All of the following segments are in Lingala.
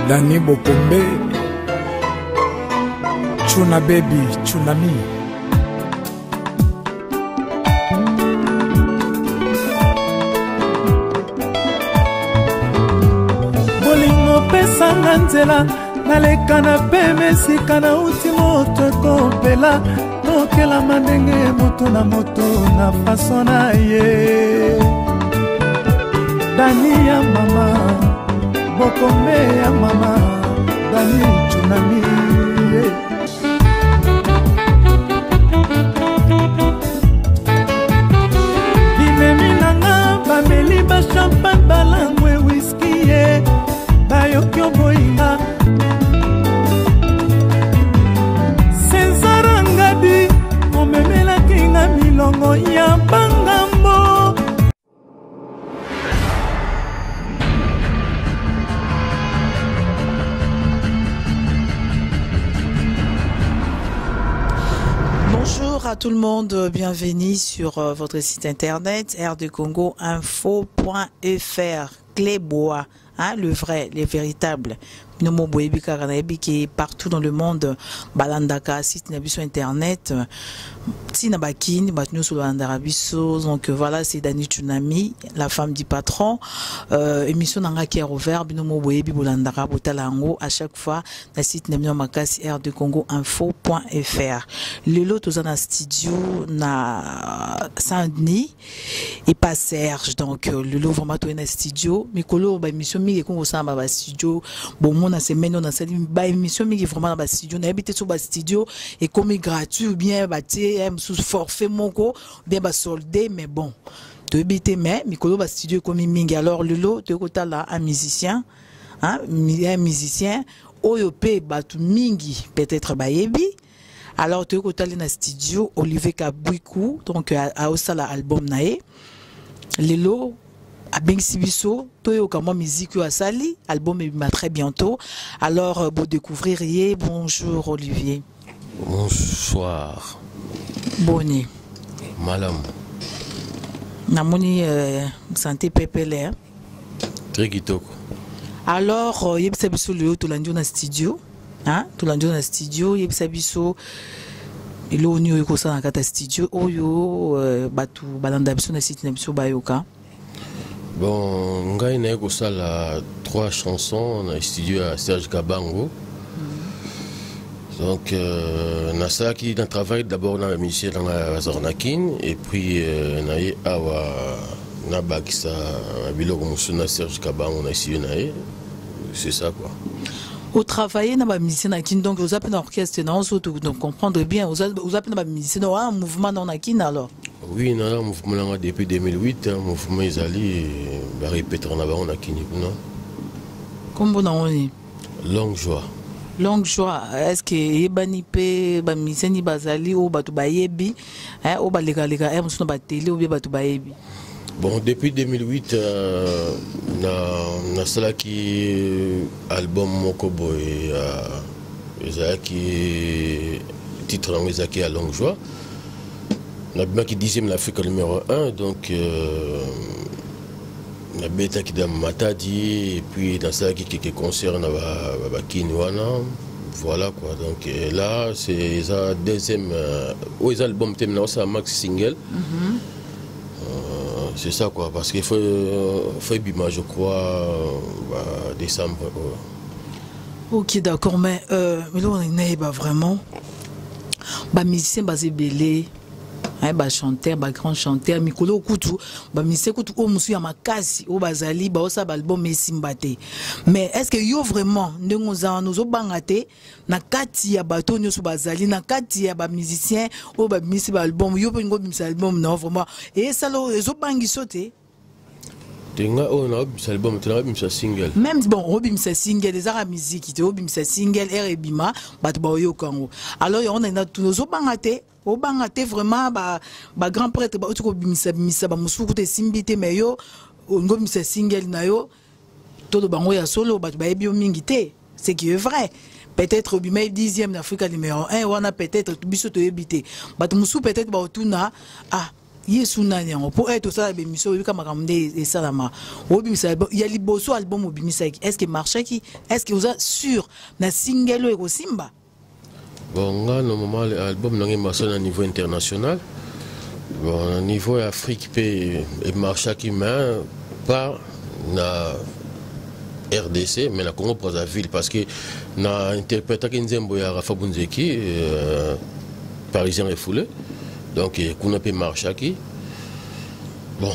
Dani Bokombe, Chuna Baby, Tsunami. Bolingo pesa nzela naleka na peme sika na uti moto ekopela tokela mandenge moto na faso na ye. Dani ya mama, Bokombe ya mama, Dani Tsunami. Binemi nanga bameli ba champagne balangwe whisky ye bayokyo boinga senzarangadi omemela kinga milongo ya bangambo. Bonjour à tout le monde, bienvenue sur votre site internet rdcongoinfo.fr. Clé bois, hein, le vrai, les véritables. Qui est partout dans le monde, balandaka site nabiso internet, tina bakin, batnu sur l'andarabiso. Donc voilà, c'est Dani Tsunami, la femme du patron. Émission nanga qui est ouvert, binomo boyebi bolandara botalango à chaque fois na site nabino makasi rdcongoinfo.fr. Le lot tous en studio na Saint-Denis et pas Serge. Donc le lot vraiment tout en studio, mikolo ba émission mi ko samba ba studio bon na semaine on a cette émission mais qui vraiment dans le studio on a habité sur le studio et comme gratuit ou bien sous forfait monko bien soldé mais bon tu habité mais mikolo ba studio comme mingi. Alors le lot de côté là un musicien OYP batu mingi peut-être bayebi. Alors tu côté là dans studio Olivier Kabouikou donc a aussi l'album nae le lot à Bengsibiso, Toyo Kama musique à Sali, album est très bientôt. Alors, vous découvririez. Bonjour Olivier. Bonsoir. Bonne. Malam. Namoni santé pépélé. Très kitoko. Alors, Yebsabiso le tout lundi dans studio, hein? Tout lundi dans studio, Yebsabiso. Et là, on y est dans le studio. Oyo, batu, balanda biso na site na biso bayoka. Bon, ngai na ko sala 3 chansons na studio à Serge Kabango. Donc na ça qui dans travail d'abord dans la musique dans la Zornakin et puis na awa na bakisa biloko musuna Serge Kabango na studio na c'est ça quoi. Vous travaillez dans la musique donc vous avez un orchestre donc comprendre bien vous avez dans la musique un mouvement dans la kin alors. Oui, non, le mouvement depuis 2008, le mouvement est allé répéter en avant, on a kini, non? Comment on est? Longue joie. Longue joie. Est-ce que Ebani pe bamiseni bazali ou batu bayebi, hein, ou balega musuno bateli ou bien batu bayebi? Bon, depuis 2008, na cela qui album Mokobo et qui titre en qui à Longue joie. On a bien qui dixième l'Afrique numéro 1, donc on a bêta qui dans Matadi, et puis dans ça qui concerne Kinwana, voilà quoi. Donc là, c'est la deuxième, aux albums thème c'est un max single. C'est ça quoi, parce qu'il faut bima, je crois, décembre. Ok, d'accord, mais là on est vraiment, musicien basé belé. Ba chanteur, ba grand chanteur, mikolo kutu, ba mise kutu o musu ya makasi, o bazali ba osa album esimbate. Mais est-ce que yo vraiment ndenge za nous obangate na kati ya bato nyoso bazali na kati ya ba musicien o ba mise ba album yo pengo bimisa album non vraiment et ça lo ezobangi sote. Tenga on a bimisa album, tenga bimisa single. Même bon, o bimisa single les ara musique, te o bimisa single RBima bato ba yo kango. Alors on a tout nous obangate au bangate vraiment ba grand prêtre ba otiko bimisa ba musuku te simbite meyo ngo bimisa single na yo todo bango ya solo ba ba ebio mingi te, c'est qui est vrai. Peut-être bima 10e d'Afrique numéro 1 on a peut-être biso to ebité ba musu peut-être ba otuna ah yesu nani yango pour être ça bémission obi kama kamde et ça la ma obi ça il y a liboso album obimisa est-ce que marchaki est-ce que vous êtes sûr na single ko simba bon nga normalement l'album nangi marché à niveau international bon au niveau Afrique et marchaki mais pas na RDC mais na Congo Brazzaville parce que na interpréta Nzembo ya Rafa Bunzeki parisien refoulé donc kuna pe marchaki bon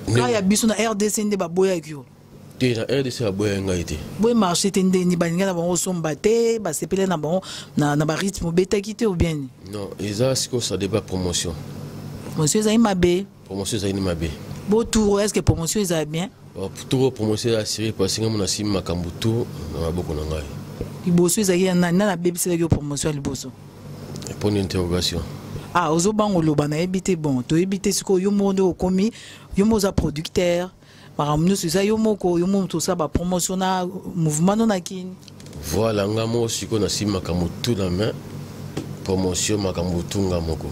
quand ya biso na RDC nde ba boya kyo te na RDC ba boya ngaité boy marché te nde ni baninga na bango somba te ba sepele na bango na ba rythme beta kité ou bien non eza siko ça débat promotion Zaï Mabé promotion Zaï Mabé beau tour est-ce que promotion est bien tour promotion à Syrie parce que mon sim makambutu na beaucoup na ngai liboso ezaki na bebisaki promotion ya liboso pour une interrogation ah ozobango loba na ebité bon to ebité siko yo monde okomi yo moza producteur makamno c'est ça yo moko yo monde to ça ba promotion na mouvement non akini voilà ngamo siko na sim makambutu na main promotion makambutu ngamoko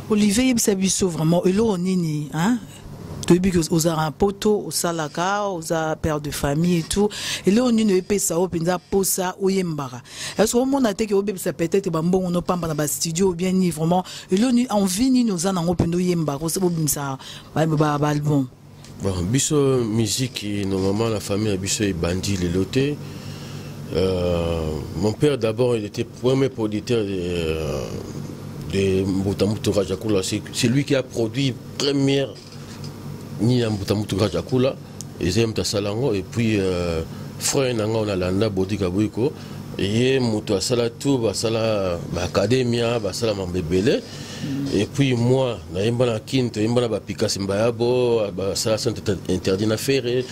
Olivier yebisa biso vraiment elo nini hein aux un poteau, aux salaka, aux pères de famille et tout. Et là, on ne peut pas ça, on peut pas ça, ou yembara. Est-ce qu'on a été que ça peut-être bon, on n'a pas dans le studio ou bien ni vraiment. Et là, on vit ni nos ans en open do yembara, c'est bon ça, album. Bon, biso musique, normalement la famille a biso et bandit les lotés. Mon père d'abord, il était premier producteur de Mbutamutu Rajakula. C'est lui qui a produit première ni na Mbutamutu Rajakula et Zem Tasalango et puis frère nanga on a landa Bodika Boyko et mutu asala tout basala academia basala mambebele et puis moi na yemba na kinto yemba na bapika simbayabo basala centre interdit na faire et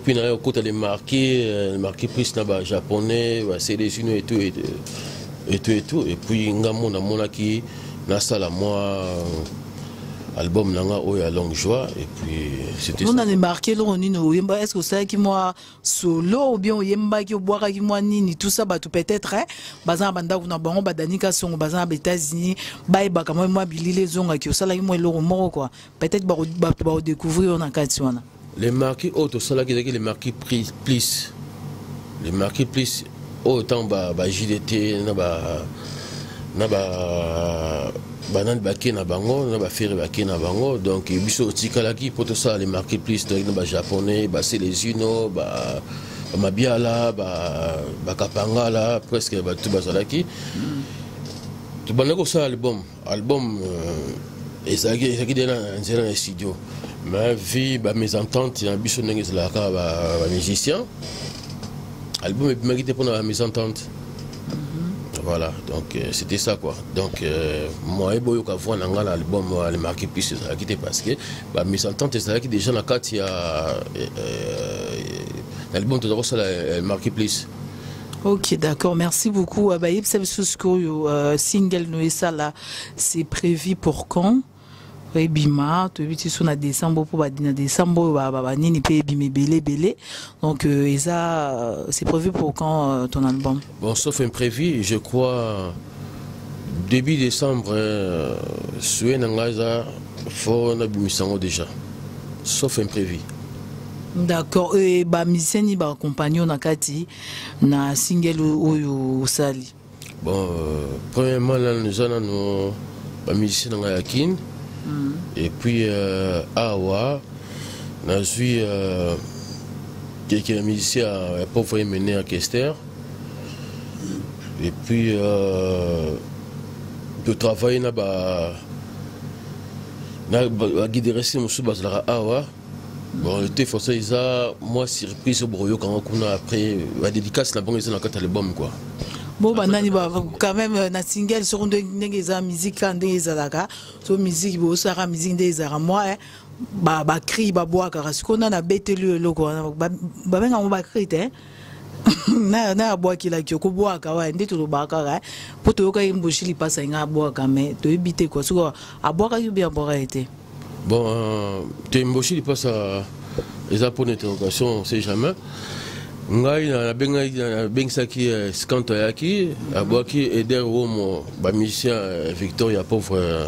puis na yo kota les marqué plus na ba japonais ba sélectionné et tout et puis ngamo na monaki na sala moi album nanga oya longue joie et puis c'était on a marqué lo nino yemba est-ce que ça qui moi solo ou bien yemba qui boira qui moi nini tout ça bah tout peut-être hein bazan banda kuna bango badanika songo bazan aux États-Unis ba ba comme moi bilile zonga qui ça là moi lo moko quoi peut-être ba découvrir on en katiwana les marqués auto ça là qui les marqués plus les marqués plus autant ba JDT na ba banan baké na bango na ba faire baké na bango donc biso tikalaki pour tout ça les marqués plus na ba japonais ba Selezino ba mabiala ba kapangala presque ba tout bazalaki tout banako ça album et ça qui dans un studio mais vie ba mésentente na biso ndenge la ka ba musicien album et mérité pour la mésentente. Voilà, donc c'était ça quoi. Donc moi et Boyo Kavouan dans l'album les marqué plus ça qui était parce que bah mes ententes c'est là qui déjà dans quatre il y a l'album tout d'abord ça marqué plus. Ok, d'accord, merci beaucoup. Abayib Sabsusko single Noé ça là c'est prévu pour quand? Bima, tu vis sur na décembre pour badina décembre nini pe bimé belé donc c'est prévu pour quand ton album? Bon sauf imprévu je crois début décembre soué nangaza faut na bimisango déjà sauf imprévu. D'accord et ba miseni ba compagnon na kati na single oyo sali. Bon premièrement là nous allons ba musicien na yakin. Et puis Awa, on suis quelqu'un musicien à pauvre mené à Kester. Et puis de travailler na guider rester mon sous à Awa. Bon, le fait forcé ça moi surprise au broyo quand on a après la dédicace la bonne dans quatre album quoi. Bon banani ba quand même na single sur ndenge za musique ndenge za laka so musique bo sara musique ndenge za moi ba cri ba boa car ce qu'on a na betelu loko ba benga mo ba cri te na boa ki la ki ko boa ka wa ndito lo ba ka poto yo ka imboshili pasa nga boa ka mais to ebite ko so a boa ka yo bien boa été bon te imboshili pasa les pour interrogation c'est jamais ngai na bengisaki skanto yaki abwaki Eder Womo ba musicien Victoria pauvre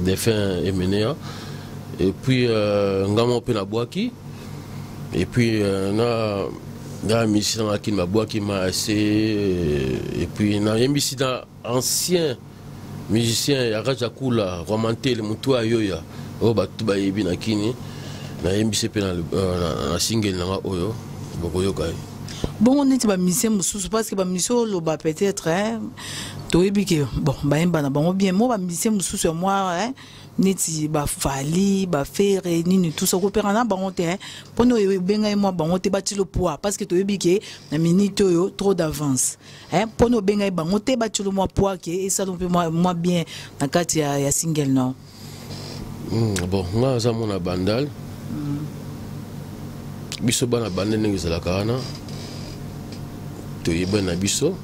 défunt Emenea et puis ngamo pe na bwaki et puis na musicien na kin bwaki ma assez et puis na yembisi na ancien musicien ya Rajakula romanté le mutu ayoya o batu ba yebi na kini na yembisi pe na single na oyo. Bon, on est musicien parce que musicien peut-être bon bien moi musicien moi neti ba fali ba faire nini tout ça opéra na bangote pour nous benga moi bangote bati le poids parce que toyebike na minute yo trop d'avance pour nous benga bangote bati le moi poids que et ça donc moi bien na kati ya single non bon moi ça mon bandal biso bana bande ndenge ezalaka wana toyeba na biso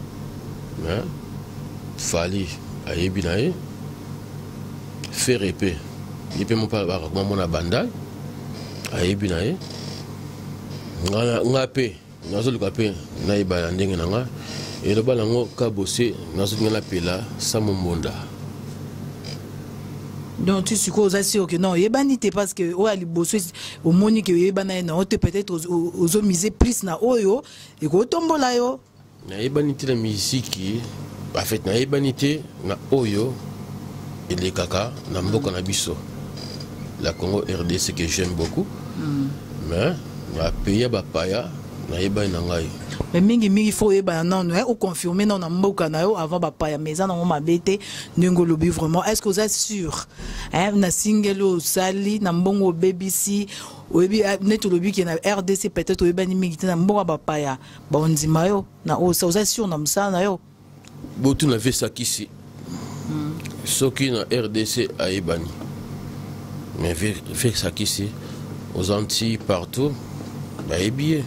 fali ayebi na ye faire epé yepe mo pa mona bandal ayebi na ye nga pe nazoluka pe nayeba na ndenge na nga eloba nango kabose nazolinga na pela Samo Mbonda. Donc tu supposes sûr que non, yebanité parce que o ali bosso au moni que yebana na te peut-être aux miser plus na oyo et ko tombola yo. Na yebanité la musique en fait na yebanité na oyo et les kaka na mboka na biso. La Congo RDC que j'aime beaucoup. Mais na pays ba paya na yebana ngai. Mais mingi faut non ou confirmer non na mboka na yo avant ba paya mais ça non ma bête ningo lobi vraiment est-ce que vous êtes sûr na single sali na mbongo BBC obi net lobi qui na RDC peut-être obi bani mingi na mboka ba paya ba ondima yo na o ça vous êtes sûr na msa na yo botu na vesa kisi soki na RDC aibani mais vesa kisi aux Antilles partout ba ebié.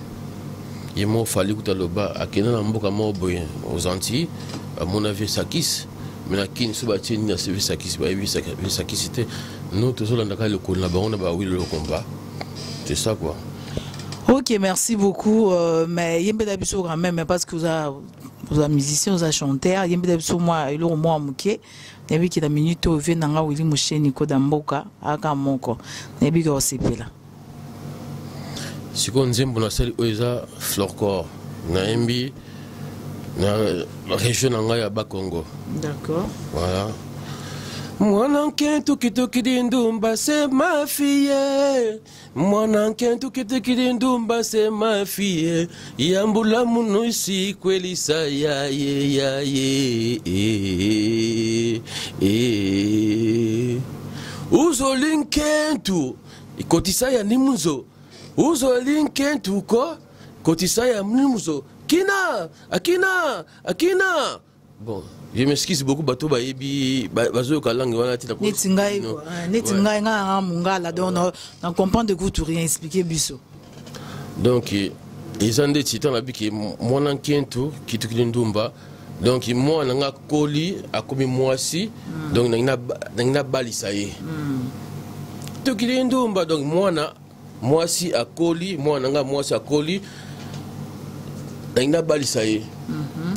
Il m'a fallu que le bas à Kenya mboka moboye aux Antilles à mon avis Sakis mais la kin subati ni na Sakis ba yebi Sakis c'était nous tous on a le combat on a ba oui le combat c'est ça quoi. OK, merci beaucoup mais yembe dabiso quand même parce que vous a musicien vous a chanteur yembe dabiso moi il au moins muke nebi ki da minute au vient nga wili musheni ko da mboka aka moko nebi ko sepela. Si on nzembo na sali oza Florcor na embi na région nanga ya Bakongo. D'accord. Voilà. Mwana nkentu kitoki ndumba c'est ma fille. Mwana nkentu kitoki ndumba c'est ma fille. Yambula muno isi kweli sa ya ye. Uzo linkentu ikotisa ya nimuzo. Uzo linkentu ko kotisa ya nimuzo. Akina. Bon, je m'excuse beaucoup bato ba yebi bazo ka langue wana tina ko. Netingai nga mungala donc on comprend de tout rien expliquer biso. Donc ils ont des titans la biki mon enquêto qui te ndumba donc moi nga koli akomi mwasi donc na balisa ye. To ki ndumba donc mwasi akoli moi nga mwasi akoli na balisa ye.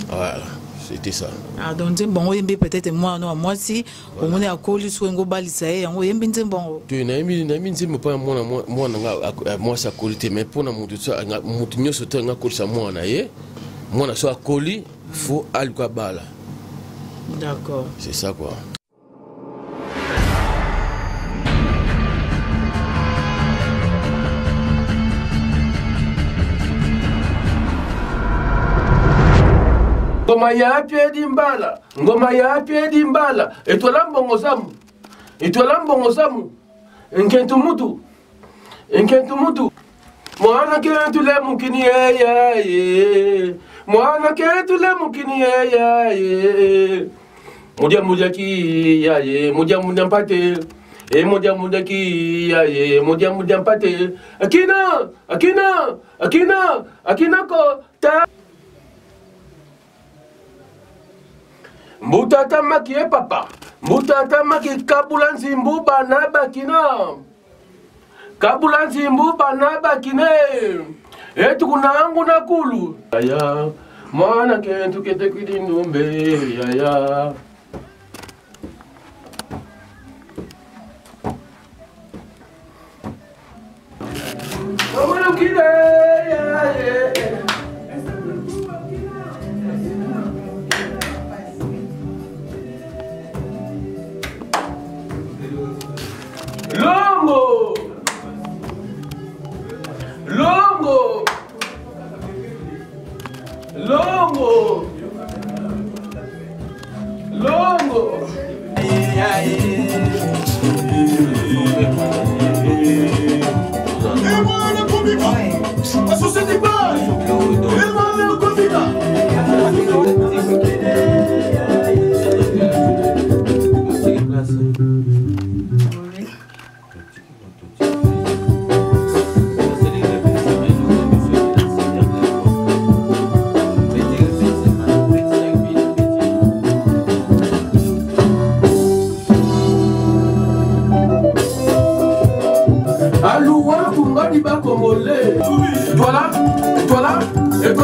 Voilà. C'était ça. Ah donc bon peut-être moi si on est à coli sur ngo balisaye yango yembi nzembo. Tu na mi nzembo pa moi nga moi sa qualité mais pour na mutu nyoso te nga kolisa moi na ye moi na so akoli faut alika bala. D'accord. C'est ça quoi. Ngoma ya piedi mbala etwala mbongo zamu nkentu mutu mwana kentu le mukini ye mwana kentu le mukini ye mudia ki ye mudia mpate mudia ki ye mudia mpate akina ko ta Mbutata maki papa, mbutata maki kabulanzi mbuba na bakina, kabulanzi mbuba na bakine, etukunangu nakulu yaya mwana kentu kete kidindumbe yaya Lukine yaya Longo Longo Longo Longo a société pas Alouan Kungadi Bakongolais. Toi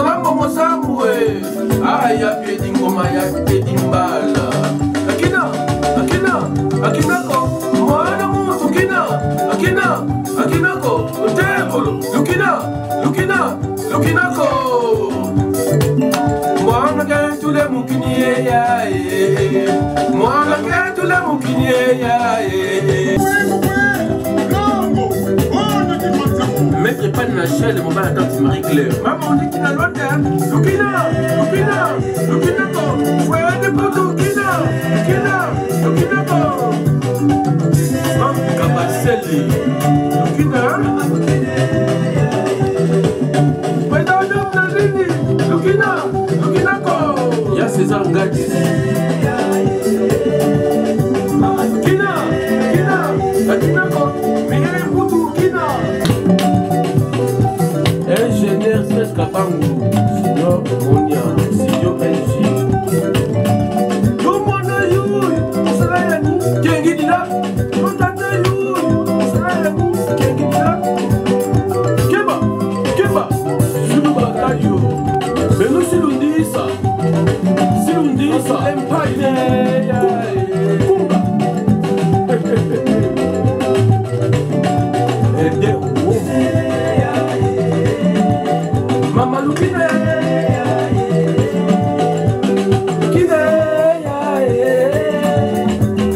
là, Momo Samoué. Aya Pedingoma ya Pedimbala. Akina ko. Mwana mutu Akina ko. Tebolo. Lukina ko. Mwana kentu le mukiniye ya ye. Mwana kentu le mukiniye ya ye. Maître pas de la chaîne, mon père attend Marie-Claire. Maman, on est qui n'a l'autre. Lukina, frère de Poto, Lukina, Maman Kabaseli, Lukina, Lukina, il y a César Ngadi. Lukina, ingénieur Stress Kapangu, Signor Monia, Signor LG. Yomona Youi, Sarayani, Kengidila, Montana Youi, Sarayani, Kengidila, Keba, Zulubakayo, Beno Silundisa, Empire, Kumba, Mama Lukine,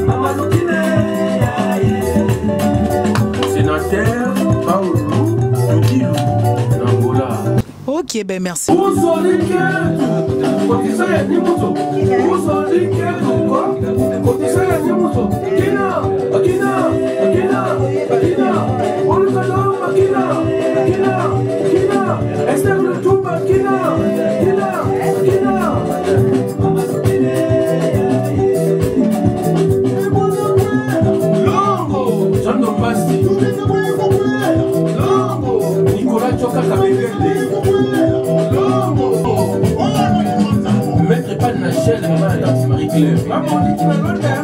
Mama Lukine, sénateur Paulo Lukilo, Angola. Ok, ben merci. Maître pas de la chaîne, maman attend Marie-Claire. Maman, on dit que tu vas le faire.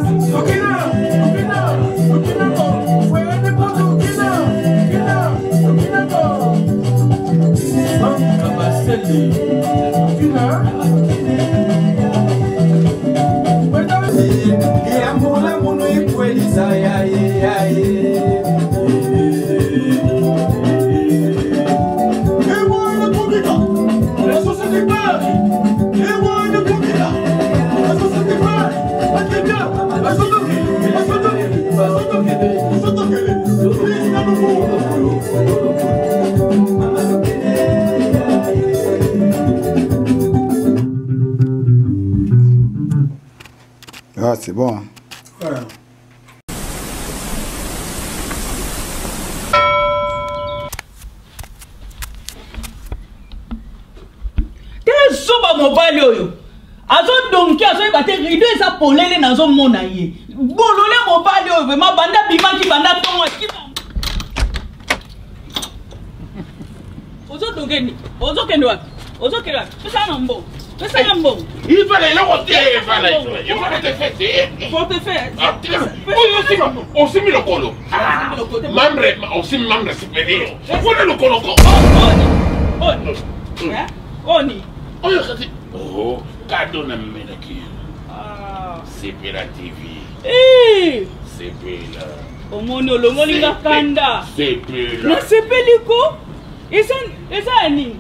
Lukina, frère de Poto, Lukina, Maman Kabaseli, Lukina. Yamula muno ikwelisa ya Ah, c'est bon. Ouais. Quel soba mobile oyo? Azo donki azo ibate rido esa polele nazo mona ye. Bolole mobile oyo vraiment banda bimaki banda tongo kiba. Ozo dongeni, ozo kendo wapi? Ozo kendo wapi? Pesa nambo. Pesa nambo. Il fallait le rôter, il fallait te faire. Faut te faire. On s'est mis le colo. Membre, on s'est mis membre supérieur. On est le colo. Oni. Oni. Oyo kati. Oh, cadeau na menaki. Ah, Sepela TV. Eh. Sepela. Omoni olongoli ngakanda. Sepela. Na sepeliko. Esa nini?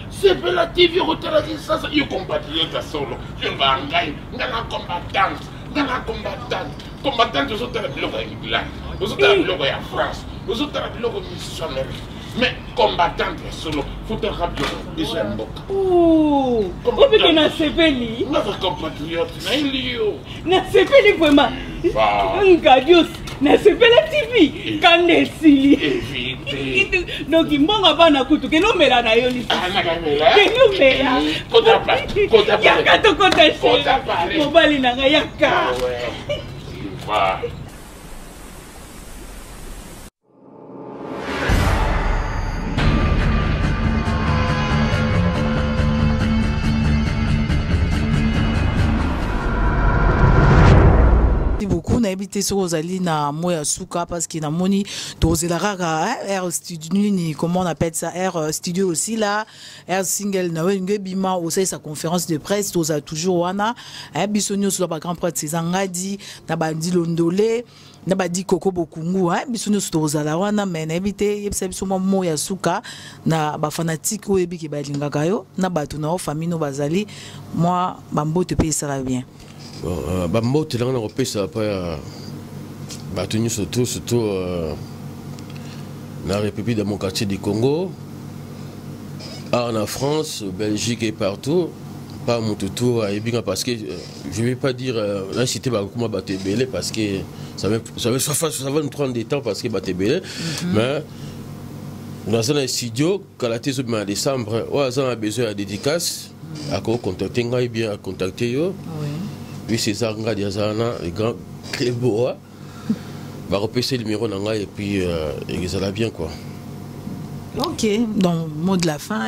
Sepela TV rotala ki sasa yo compatriote solo. Yo ngangai, ngana combattant. Ngana combattant. Combattant zo tala biloko ya England. Zo tala biloko ya France. Zo tala biloko missionnaire. Mais combattant solo, faut te rappeler déjà mboka. Oh, obi ke na sepeli. Notre compatriote na ilio. Na sepeli vraiment. Ngadios, na sepela TV. Kanesili. Éviter. Donc mbonga bana kutu ke no mela na yo lisi. Ah na kamela. Ke no mela. Kota pa. Yaka to kota se. Kota pa. Mobali na nga yaka. Ouais. Va. Beaucoup na habité sur Rosalie na moya suka parce qu'il na moni dozela rara air studio ni comment on appelle ça air studio aussi là air single na wenge bima aussi sa conférence de presse toza toujours wana bisonyo sur ba grand prêtre Sezangadi na bandi londolé na badi koko bokungu bisonyo sur tozala wana mais na habité yebisa biso moya suka na ba fanatique o yebi ki balinga kayo na batu na famille no bazali moi bambote pe ça va bien. Bon, là on a repéré ça après battu surtout dans la République de mon quartier du Congo, en France, Belgique et partout, pas mon toutou à Ebinga parce que je ne vais pas dire là cité comment battre belé parce que ça va nous prendre des temps parce que battre belé, mais dans un studio quand la thèse en décembre, on a besoin de dédicace, à contacter bien à contacter yo. Oui, c'est ça, les grands Cléboa. Va repasser le numéro et puis ça va bien quoi. Ok, donc mot de la fin,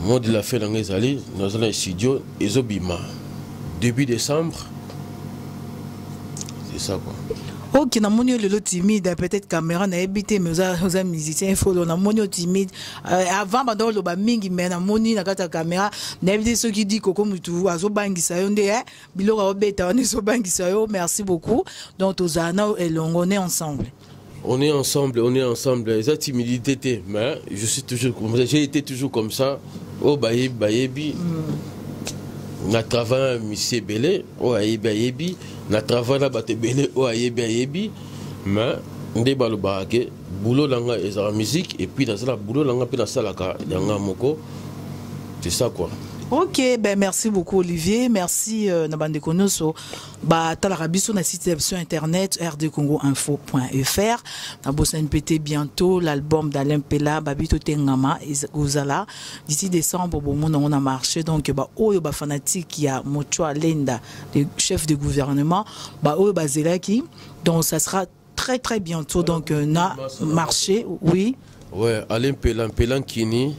mot de la fin dans les allées, dans un studio, Ezobima. Début décembre, c'est ça quoi. Ok, na monio le timide, peut-être caméra na habité, mais aux musiciens, il faut na monio timide. Avant, pendant le mingi, mais na moni na kata caméra, na habité ceux qui dit Koko Mutu, azo bangi sayo nde, bilora obeta, on est so bangi sayo, merci beaucoup. Donc, aux ana et on est ensemble. On est ensemble, les timidité, mais je suis toujours comme ça, j'ai été toujours comme ça. Oh, bayebi. Na travail monsieur Belé, oh ayebi, na travail na baté Belé, oh ayebi, mais ndé balo barake, boulot langa ezara musique et puis dans la boulot langa pe na salaka yanga moko. C'est ça quoi. Ok, ben merci beaucoup Olivier, merci Nabande Konoso. Bah talarabiso na site sur internet rdcongoinfo.fr. Na bossa NPT bientôt l'album d'Alain Pela Babito Tengama et Ozala. D'ici décembre bon monde on a marché donc bah oyo ba fanatique ya Mochoa Lenda, le chef de gouvernement, bah oyo ba zelaki. Donc ça sera très bientôt donc na marché, oui. Ouais, Alain Pela Kini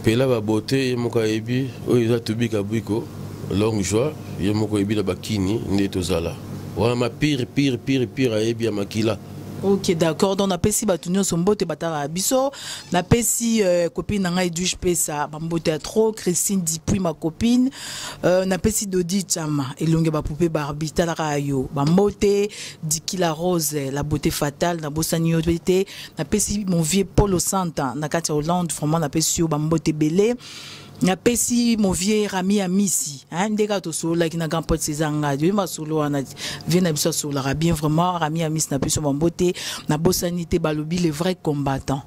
Pela ba beauté moko ebi oyo to bika buiko longue joie ye moko ebi la bakini ndeto zala wa ma pire ebi ya makila. Ok, d'accord. Donc, on a pesi batunyo sombote batara biso. Na pesi copine nanga Edouche Pesa, bambote trop. Christine Dipuy, ma copine. Na pesi Dodi Chama, elonge ba poupée Barbie, talara yo. Bambote, Dikila Rose, la beauté fatale, na bosani yo bete. Na pesi mon vieux Polo Santa, na Katia Hollande, vraiment na pesi yo bambote belé. Na pesi mon vieux Rami Amisi, ndeka to solo qui na grand pote Sezanga, Dieu ma solo ana vient na biso solo bien vraiment Rami Amisi na biso mambote na bosanité balobi les vrais combattants.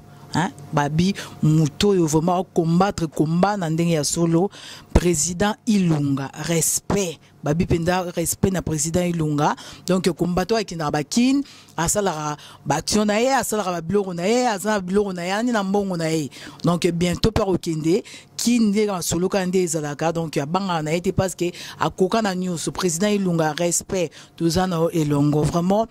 Babi Muto yo vraiment combattre combat na ndenge ya solo président Ilunga respect babi penda respect na président Ilunga donc combattant avec na bakin asalara baction na ye asalara biloko na ye azana biloko na ye na mbongo na ye donc bientôt par okende kinde na solo kande ezalaka donc banga na été parce que akoka na news président Ilunga respect tozana elongo vraiment.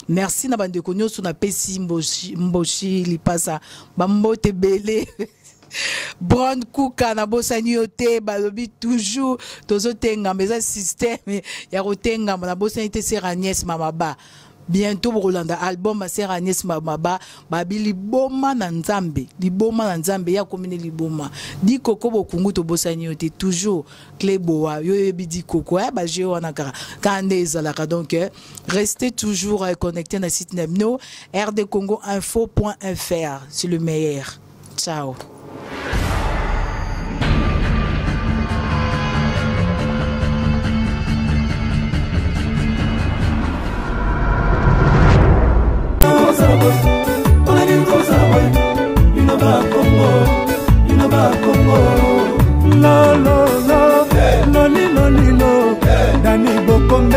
Merci na bande konyo so na pesi mboshi lipasa bambote belé Brown Kuka na bosani yote balobi toujours tozo tenga mais ça système ya rotenga na bosani te Seranies mamaba bientôt Rolanda album Sœur Agnès Mababa babi liboma na nzambe ya komine liboma di koko bokungu to bosani yote toujours Cléboa yo ebidi koko ba je wana kande ezalaka donc restez toujours connectés na site Nemno rdcongoinfo.fr, c'est le meilleur. Ciao. Dani Bokombe,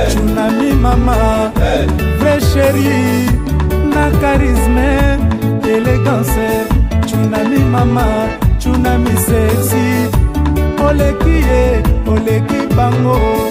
Tsunami Mama, vrai chéri, na charisme, élégance, Tsunami Mama, Tsunami sexy, oleki bango.